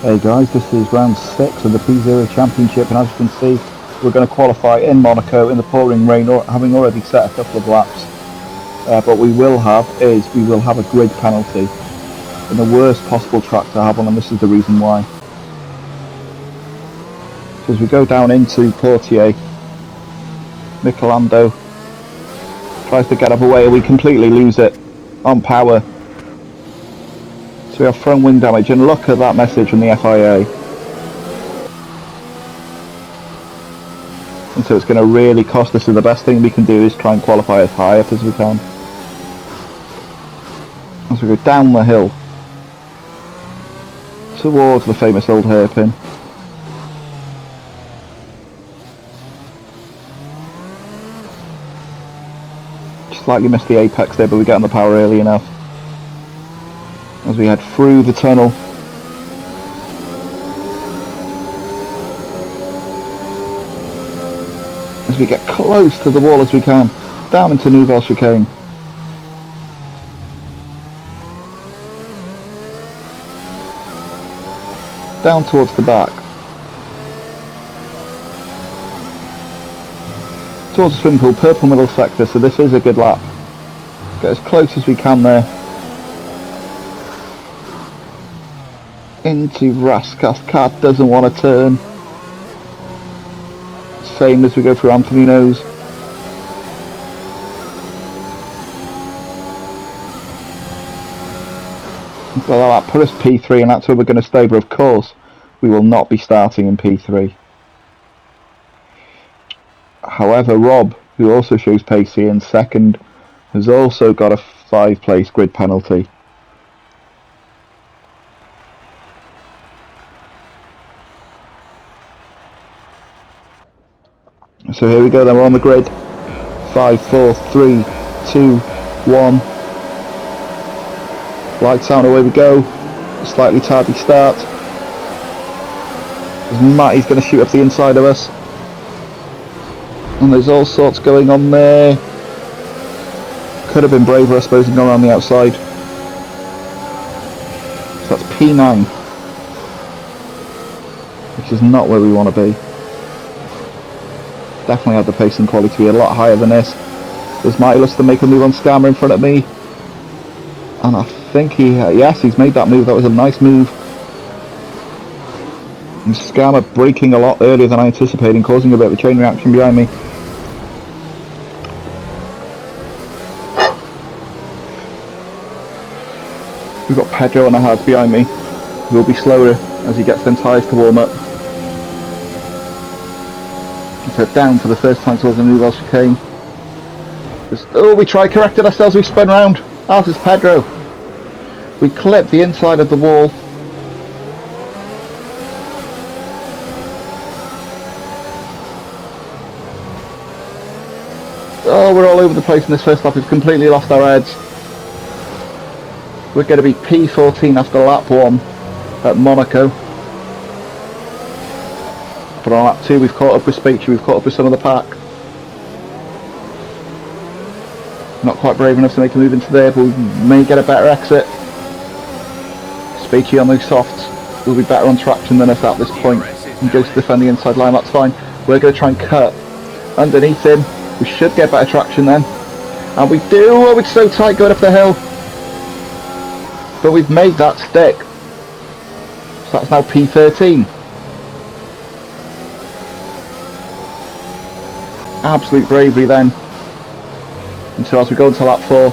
Hey guys, this is round 6 of the P0 Championship, and as you can see, we're going to qualify in Monaco in the pouring rain, having already set a couple of laps. But what we will have a grid penalty in the worst possible track to have one, and this is the reason why. So as we go down into Portier, Michelando tries to get up away, we completely lose it on power. So we have front wing damage, and look at that message from the FIA. And so it's going to really cost us, so the best thing we can do is try and qualify as high up as we can. As we go down the hill towards the famous old hairpin. Slightly missed the apex there, but we get on the power early enough. As we head through the tunnel. As we get close to the wall as we can, down into Nouvelle Chicane. Down towards the back. Towards the swimming pool, purple middle sector, so this is a good lap. Get as close as we can there. Into Raskas, car doesn't want to turn. Same as we go through Antonino's. Well, that put us P3, and that's where we're going to stay, but of course we will not be starting in P3. However, Rob, who also shows pacey in second, has also got a 5-place grid penalty. So here we go, then we're on the grid. 5, 4, 3, 2, 1. Lights out, away we go. Slightly tardy start. Matty's going to shoot up the inside of us. And there's all sorts going on there. Could have been braver, I suppose, and gone around the outside. So that's P9. Which is not where we want to be. Definitely had the pace and quality to be a lot higher than this. There's Matty looks to make a move on Scammer in front of me. And I think he's made that move. That was a nice move. And Scammer braking a lot earlier than I anticipated, causing a bit of a chain reaction behind me. We've got Pedro on the hards behind me. He'll be slower as he gets them tyres to warm up. So down for the first time towards the Nouvelle Chicane. We corrected ourselves, we spun round. Ours is Pedro. We clipped the inside of the wall. Oh, we're all over the place in this first lap. We've completely lost our heads. We're going to be P14 after lap 1 at Monaco. But on lap 2 we've caught up with Speechy, we've caught up with some of the pack. Not quite brave enough to make a move into there, but we may get a better exit. Speechy on those softs will be better on traction than us at this point. He goes to defend the inside line, that's fine. We're going to try and cut underneath him. We should get better traction then. And we do! Oh, it's so tight going up the hill. But we've made that stick. So that's now P13. Absolute bravery then. And so as we go into lap 4,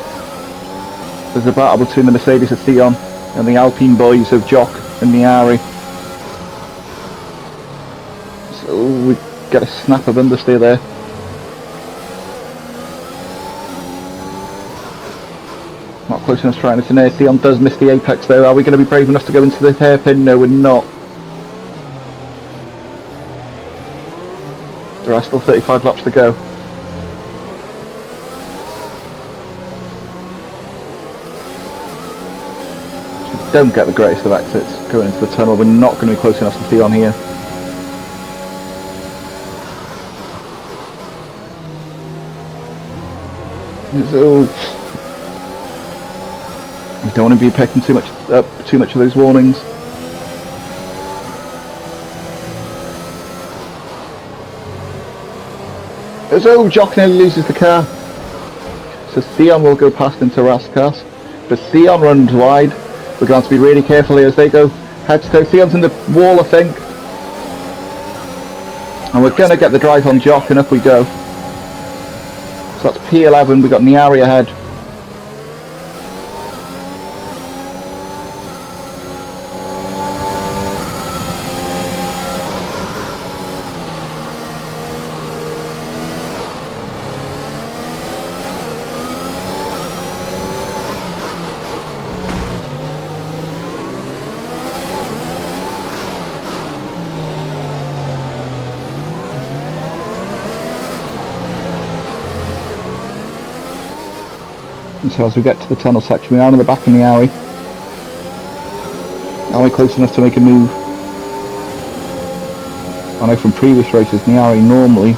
there's a battle between the Mercedes of Theon and the Alpine boys of Jock and Niari. So we get a snap of understeer there. Not close enough to try anything there. Theon does miss the apex though. Are we going to be brave enough to go into the hairpin? No, we're not. There are still 35 laps to go. So we don't get the greatest of exits going into the tunnel. We're not going to be close enough to Theon here. So we don't want to be picking too much of those warnings. As Jock nearly loses the car. So Theon will go past into Raskas. But Theon runs wide. We're going to be really careful here as they go head to toe. Theon's in the wall, I think. And we're going to get the drive on Jock, and up we go. So that's P11, we've got Niari ahead. And so as we get to the tunnel section, we are in the back of the alley. Are we close enough to make a move? I know from previous races, Niari normally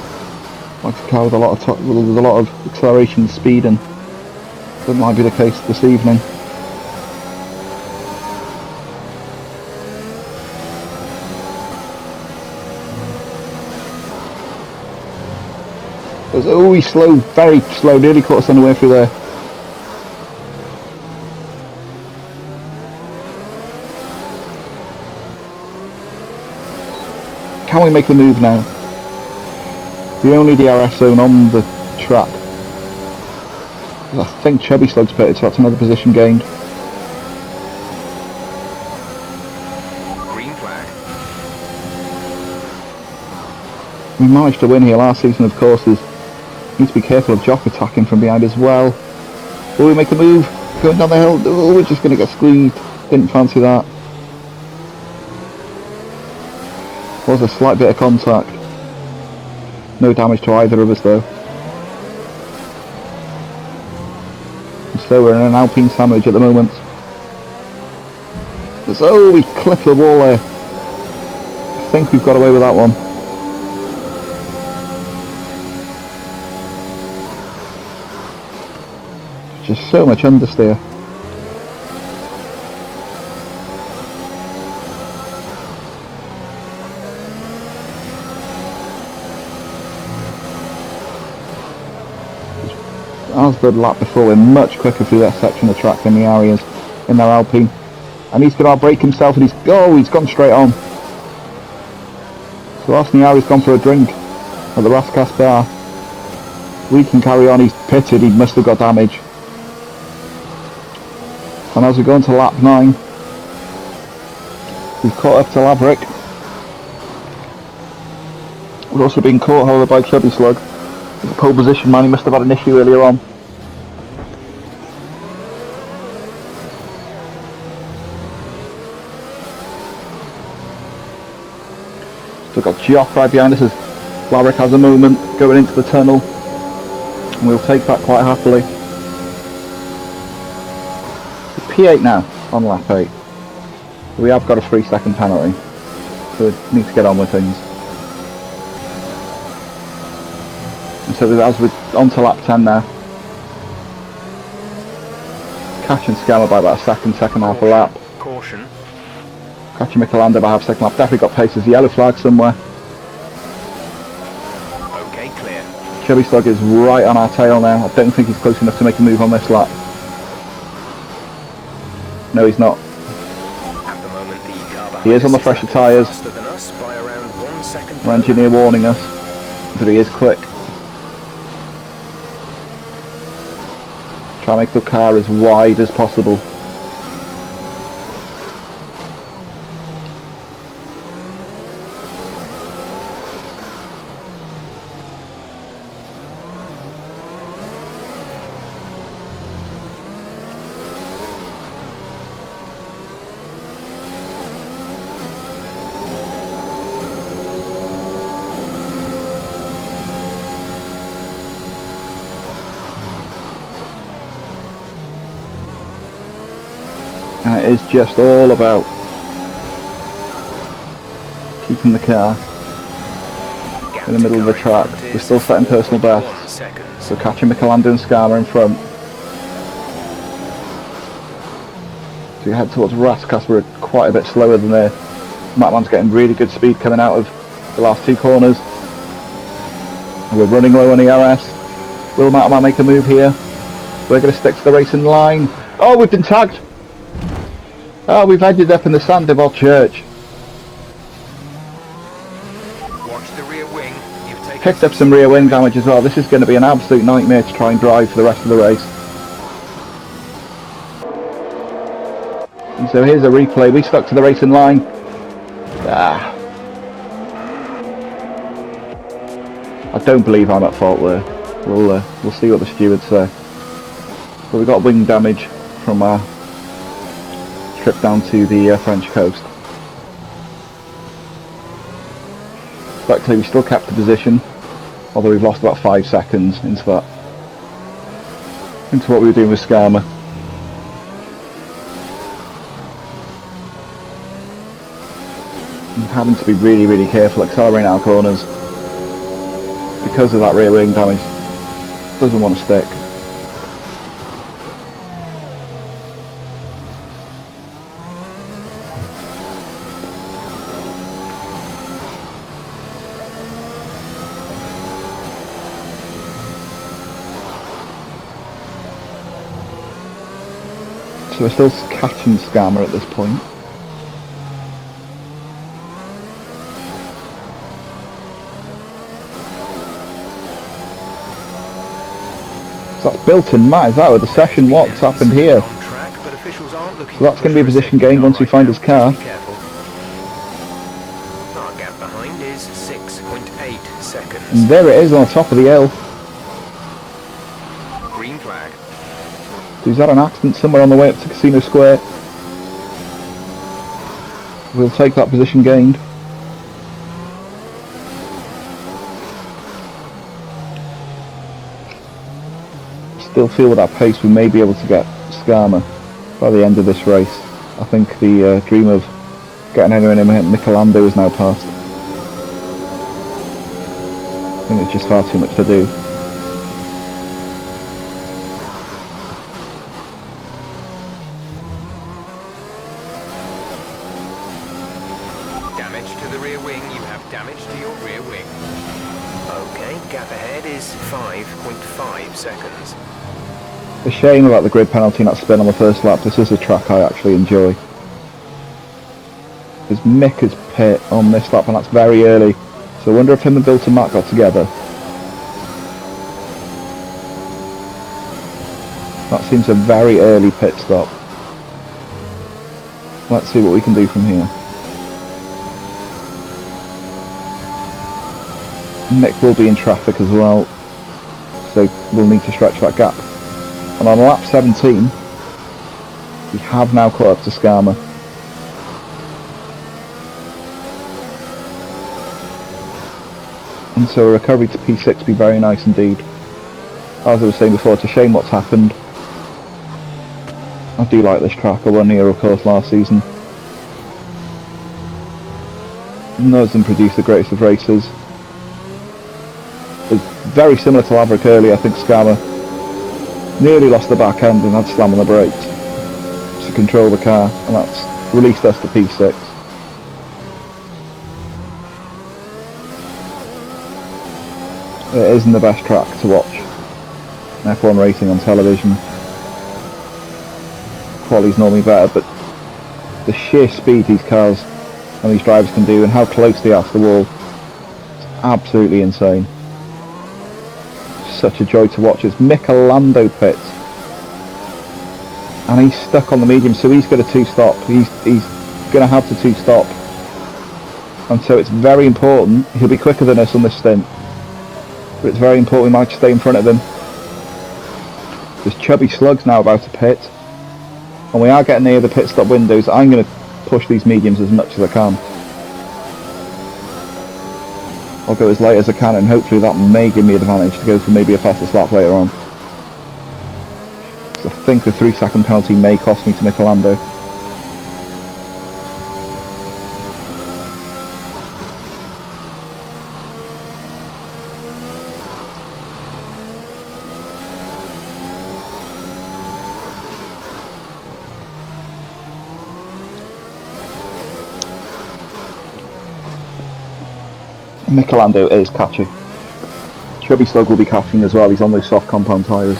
likes a car with a lot of acceleration and speed, and that might be the case this evening. He's slow, very slow, nearly caught us on the way through there. Can we make the move now? The only DRS zone on the track. I think Chubby Slug's pitted, so that's another position gained. Green flag. We managed to win here last season, of course. We need to be careful of Jock attacking from behind as well. Will we make the move? Going down the hill? Oh, we're just going to get squeezed. Didn't fancy that. Was a slight bit of contact. No damage to either of us though. And so we're in an Alpine sandwich at the moment. So we clipped the wall there. I think we've got away with that one. Just so much understeer. As the lap before, we're much quicker through that section of track than the areas in their Alpine. And he's going to outbrake himself, and he's gone straight on. So whilst Niari's gone for a drink at the Raskas bar, we can carry on. He's pitted, he must have got damage. And as we go into lap 9, we've caught up to Laverick. We're also being caught, however, by Chubby Slug. The pole position man, he must have had an issue earlier on. Still got Jock right behind us as Laverick has a moment going into the tunnel, and we'll take that quite happily. P8 now on lap 8. We have got a 3-second penalty, so we need to get on with things. And so as we're on to lap 10 now, Catch and Scammer by about a second half a lap. Caution. Catch and Michelanda by half second lap. Definitely got pace. There's a yellow flag somewhere. Okay, clear. Chubby Slug is right on our tail now. I don't think he's close enough to make a move on this lap. No, he's not. At the moment, the car He is on the fresher tyres. The engineer warning us that he is quick. Try to make the car as wide as possible. And it is just all about keeping the car in the middle of the track. We're still setting personal bests, so catching Michelanda and Skarma in front. So we head towards Raskas, we're quite a bit slower than there. Matman's getting really good speed coming out of the last two corners. We're running low on ERS. Will Matterman make a move here? We're going to stick to the racing line. Oh, we've been tagged. Oh, we've ended up in the Sandoval Church. Watch the rear wing. You've taken Picked up some rear wing damage as well. This is going to be an absolute nightmare to try and drive for the rest of the race. And so here's a replay. We stuck to the racing line. I don't believe I'm at fault there. We'll see what the stewards say. But we got wing damage from our trip down to the French coast. Luckily we still kept the position, although we've lost about 5 seconds into what we were doing with Skarma. I'm having to be really careful accelerating our corners because of that rear wing damage. Doesn't want to stick. So we're still catching Skarma at this point. So that's built-in Matt, is that with the session? What's happened here? On track, but officials aren't looking So that's going to be a position gain once we find his car. Our gap behind is 6.8 seconds. And there it is on the top of the hill. Green flag. He's had an accident somewhere on the way up to Casino Square. We'll take that position gained. Still feel with that pace we may be able to get Skarma by the end of this race. I think the dream of getting anyone in Michelando is now past. I think it's just far too much to do. Damage to the rear wing. You have damage to your rear wing. Okay, gap ahead is 5.5 seconds. A shame about the grid penalty and that spin on the first lap. This is a track I actually enjoy. There's Mick's pit on this lap and that's very early. So I wonder if him and Bill and Matt got together. That seems a very early pit stop. Let's see what we can do from here. Mick will be in traffic as well, so we'll need to stretch that gap. And on lap 17, we have now caught up to Skarma. And so a recovery to P6 would be very nice indeed. As I was saying before, it's a shame what's happened. I do like this track. I won here of course last season. None of them produced the greatest of races. It's very similar to Laverick earlier. I think Skarma nearly lost the back end and had to slam on the brakes to control the car, and that's released us to P6. It isn't the best track to watch F1 racing on television. Quality's normally better, but the sheer speed these cars and these drivers can do and how close they are to the wall, it's absolutely insane. Such a joy to watch. It's Michelando pit and he's stuck on the medium, so he's got a 2-stop. He's going to have to 2-stop, and so it's very important. He'll be quicker than us on this stint, but it's very important we might stay in front of him. There's chubby slugs now about to pit, and we are getting near the pit stop windows. I'm going to push these mediums as much as I can. I'll go as late as I can, and hopefully that may give me an advantage to go for maybe a faster lap later on. So I think the 3-second penalty may cost me to Michelando. Michelando is catchy. It's Chubby Slug will be catching as well, he's on those soft compound tyres.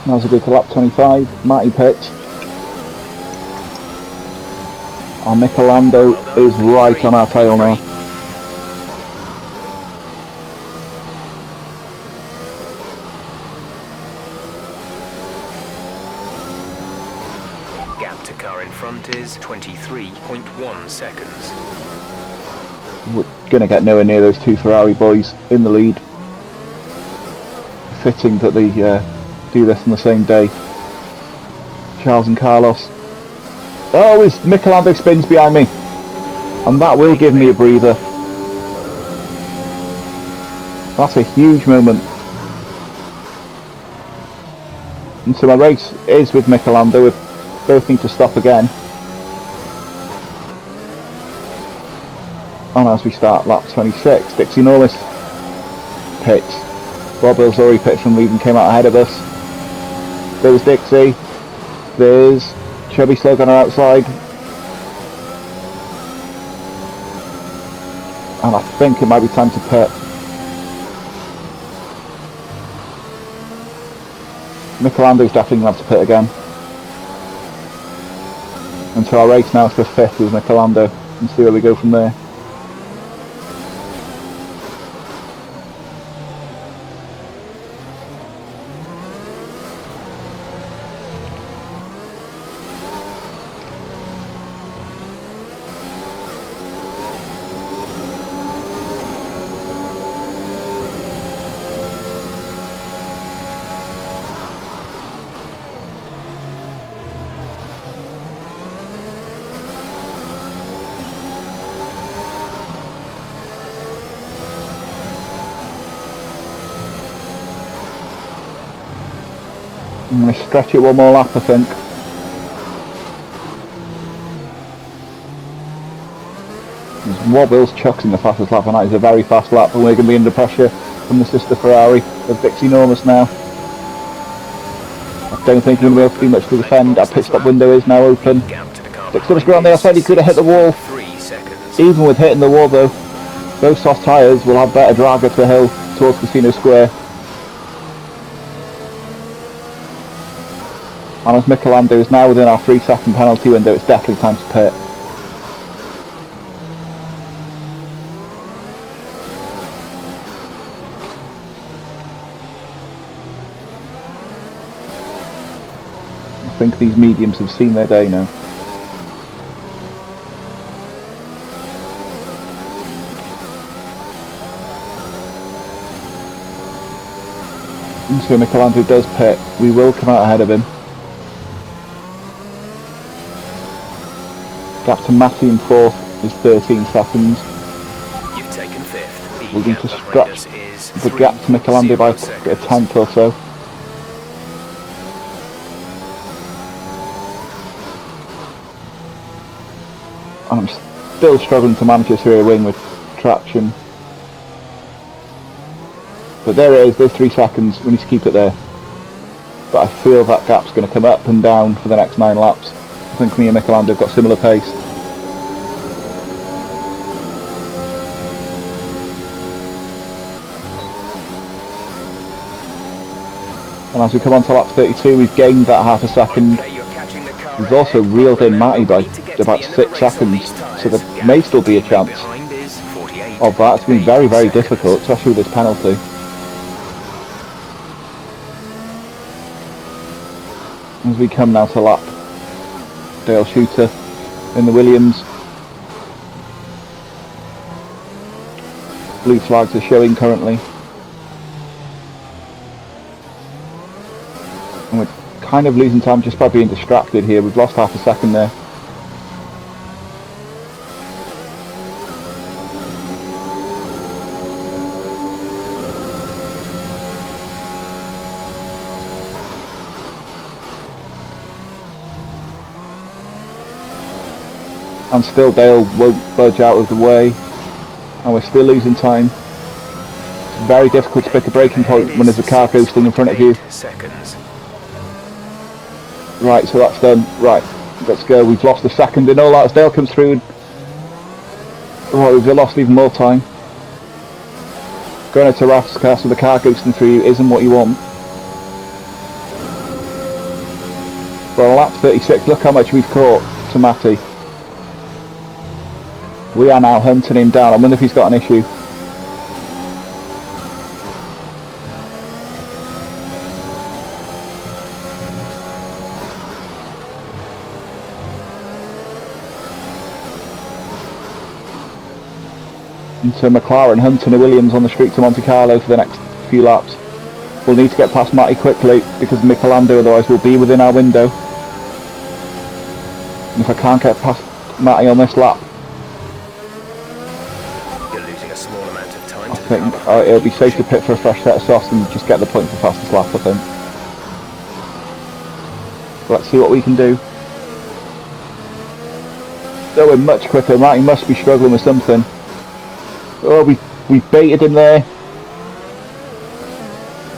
Now as we go to lap 25, Matty pit. And Michelando is right on our tail now. Gap to car in front is 23.1 seconds. We're going to get nowhere near those two Ferrari boys in the lead. Fitting that they do this on the same day. Charles and Carlos. Oh, his Michelando spins behind me. And that will give me a breather. That's a huge moment. And so my race is with Michelando. We both need to stop again. And as we start lap 26, Dixie Norris pits. Bob Ilzori pits from lead and came out ahead of us. There's Dixie. There's Chubby Slug on our outside. And I think it might be time to pit. Michelando's definitely going to have to pit again. And so our race now is for 5th with Michelando, and see where we go from there. I'm going to stretch it one more lap, I think. Wobble's chucks in the fastest lap, and that is a very fast lap, and we're going to be under pressure from the sister Ferrari of Dixie Norris now. I don't think we're going to be able to do much to defend. Our pit stop window is now open. Dixie Norris on the outside, he could have hit the wall. Even with hitting the wall though, those soft tyres will have better drag up the hill towards Casino Square. And as Michelando is now within our 3-second penalty window, it's definitely time to pit. I think these mediums have seen their day now. And so Michelando does pit. We will come out ahead of him. Gap to Matty in 4th is 13 seconds. You've taken 5th. We'll need to stretch the gap to Michelando by a tenth or so. And I'm still struggling to manage this rear wing with traction. But there it is, there's 3 seconds, we need to keep it there. But I feel that gap's going to come up and down for the next 9 laps. I think me and Michelando have got similar pace. And as we come on to lap 32, we've gained that half a second. We've also reeled in Matty by about 6 seconds, so there may still be a chance of that. It's been very, very difficult, especially with this penalty. As we come now to lap Dale Shooter in the Williams. Blue flags are showing currently. And we're kind of losing time just by being distracted here. We've lost half a second there. and still Dale won't budge out of the way, and we're still losing time. It's very difficult to pick a braking point when there's a car ghosting in front of you. 8 seconds. Right, so that's done. Right, let's go. We've lost a second in all that as Dale comes through. Right, we've lost even more time. Going into Raf's car with the car ghosting through you isn't what you want. Well, lap 36, look how much we've caught to Matty. We are now hunting him down. I wonder if he's got an issue. Into McLaren hunting a Williams on the street to Monte Carlo for the next few laps. We'll need to get past Matty quickly because Michelando otherwise will be within our window. And if I can't get past Matty on this lap, You're losing a small amount of time. I think it'll be safe to pit for a fresh set of softs and just get the point for fastest lap, I think. Let's see what we can do. Oh, we're much quicker. Matty must be struggling with something. Oh, we baited him there.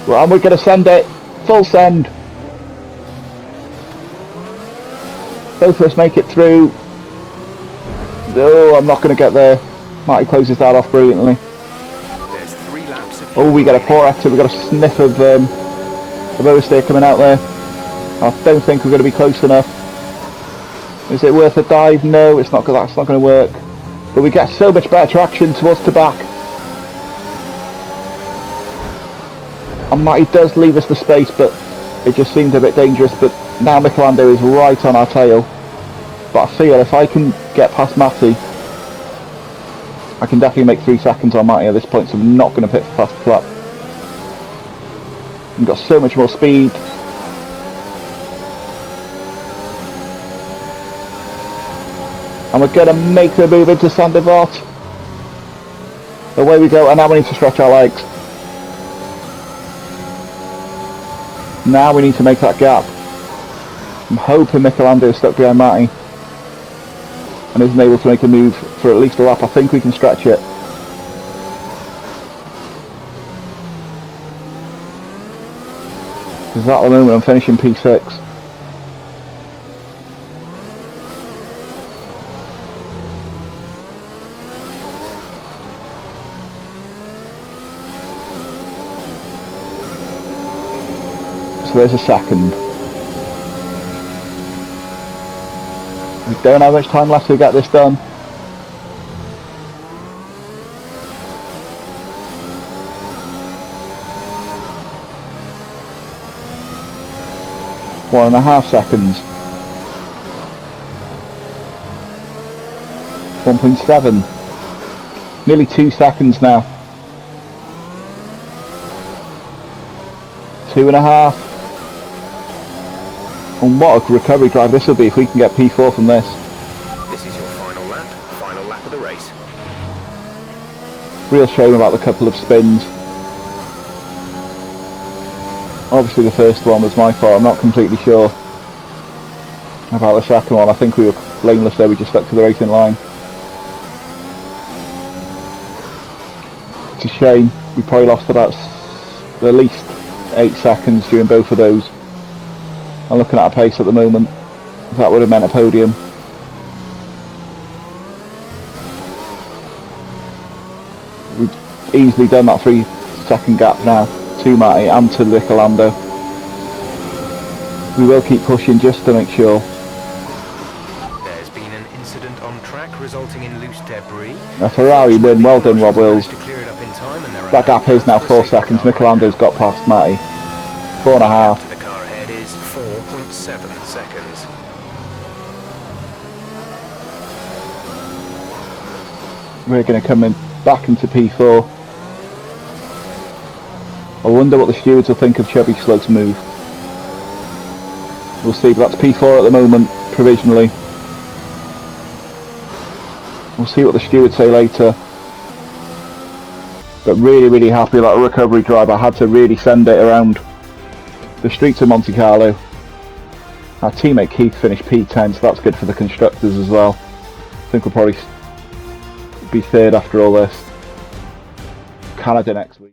Well, and we're going to send it. Full send. Both of us make it through. Oh, I'm not going to get there. Matty closes that off brilliantly. There's 3 laps of Oh, we got a poor exit. We got a sniff of oversteer coming out there. I don't think we're going to be close enough. Is it worth a dive? No, it's not. That's not going to work. But we get so much better traction towards the back. And Matty does leave us the space, but it just seemed a bit dangerous. But now Michelando is right on our tail. But I feel if I can get past Matty, I can definitely make 3 seconds on Matty at this point, so I'm not going to pit for fast lap. We've got so much more speed. And we're going to make the move into Sandevort. Away we go, and now we need to stretch our legs. Now we need to make that gap. I'm hoping Michelando is stuck behind Matty and isn't able to make a move for at least a lap. I think we can stretch it. Because at the moment I'm finishing P6. So there's a second. We don't have much time left to get this done. One and a half seconds. 1.7. Nearly 2 seconds now. 2.5. And what a recovery drive this will be if we can get P4 from this. This is your final lap of the race. Real shame about the couple of spins. Obviously the first one was my fault. I'm not completely sure about the second one. I think we were blameless there. We just stuck to the racing line. It's a shame. We probably lost about at least 8 seconds during both of those. I'm looking at a pace at the moment. That would have meant a podium. We've easily done that 3-second gap now to Matty and to Michelando. We will keep pushing just to make sure. There's been an incident on track resulting in loose debris. A Ferrari win. Well done, Rob Wills. To clear it up in time, and there are That gap is now 4 seconds. Michelando's got past Matty. 4.5. The car ahead is 4.7 seconds. We're going to come in back into P4. I wonder what the stewards will think of Chubby Slug's move. We'll see, but that's P4 at the moment, provisionally. We'll see what the stewards say later. But really, really happy about a recovery drive. I had to really send it around the streets of Monte Carlo. Our teammate Keith finished P10, so that's good for the constructors as well. I think we'll probably be third after all this. Canada next week.